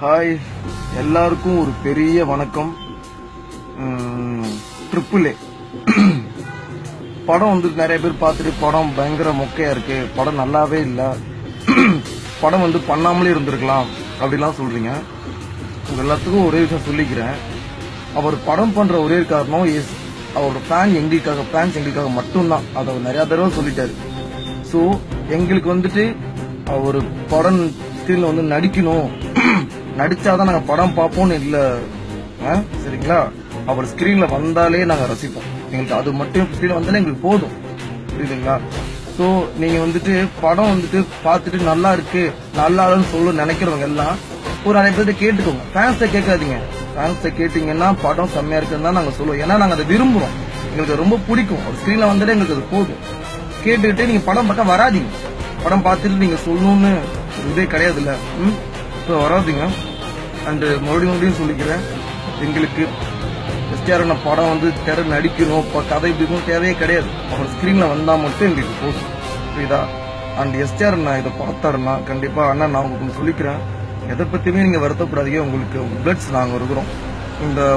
Hi, எல்லாருக்கும் ஒரு பெரிய வணக்கம். ட்ரிபிள் ஏ படம் வந்து நிறைய பேர் பார்த்துட்டு படம் பயங்கர மொக்கையா இருக்கு, படம் நல்லாவே இல்லை, படம் வந்து பண்ணாமலே இருந்திருக்கலாம் அப்படிலாம் சொல்றீங்க. உங்க எல்லாத்துக்கும் ஒரே விஷயம் சொல்லிக்கிறேன். அவர் படம் பண்ற ஒரே காரணம் அவரோட ஃபேன்ஸ் எங்களுக்காக மட்டும்தான். அதை அவர் நிறைய தடவை சொல்லிட்டாரு. ஸோ எங்களுக்கு வந்துட்டு ஒரு படம் ஸ்கிரீன்ல வந்து நடிக்கணும், நடிச்சாதான் நாங்க படம் பார்ப்போம்னு இல்ல, சரிங்களா? அவர் ஸ்கிரீன்ல வந்தாலே நாங்க ரசிப்போம். எங்களுக்கு அது மட்டும் ஸ்கிரீன்ல வந்தாலே எங்களுக்கு போதும், புரியுதுங்களா? ஸோ நீங்க வந்துட்டு படம் வந்துட்டு பார்த்துட்டு நல்லா இருக்கு நல்லா இல்லைன்னு சொல்ல நினைக்கிறவங்க எல்லாம் ஒரு நிறைய பேர்த்த கேட்டுக்கோங்க. ஃபேன்ஸை கேட்காதீங்க. ஃபேன்ஸை கேட்டீங்கன்னா படம் செம்மையா இருக்குன்னு தான் நாங்க சொல்லுவோம். ஏன்னா நாங்க அதை விரும்புறோம், எங்களுக்கு ரொம்ப பிடிக்கும். ஒரு ஸ்கிரீன்ல வந்துட்டு எங்களுக்கு அது போதும். கேட்டுக்கிட்டு நீங்க படம் பக்கம் வராதீங்க. படம் பார்த்துட்டு நீங்க சொல்லணும்னு ஒரு இதே கிடையாதுல்ல, வராதிங்க. அண்ட் மறுபடியும் சொல்லிக்கிறேன், எங்களுக்கு எஸ்டிஆர் படம் வந்து திரை நடிக்கணும், கதை இப்படிக்கும் தேவையே கிடையாது. அவர் ஸ்கிரீன்ல வந்தா மட்டும் எங்களுக்கு போதும், புரியுதா? அண்ட் எஸ்டிஆர் இதை பார்த்தாருன்னா கண்டிப்பா அண்ணா நான் உங்களுக்கு சொல்லிக்கிறேன், எதை பத்தியுமே நீங்க வருத்தப்படாதீங்க. உங்களுக்கு பிளட்ஸ் நாங்க இருக்கிறோம்.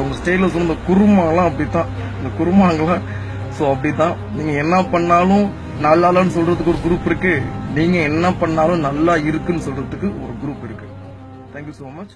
உங்க ஸ்டைல சொல்ல இந்த குருமாலாம் அப்படித்தான், இந்த குருமாங்கெல்லாம் ஸோ அப்படித்தான். நீங்க என்ன பண்ணாலும் நல்லா இல்லைன்னு சொல்றதுக்கு ஒரு குரூப் இருக்கு, நீங்க என்ன பண்ணாலும் நல்லா இருக்குன்னு சொல்றதுக்கு ஒரு குரூப் இருக்கு. Thank you so much.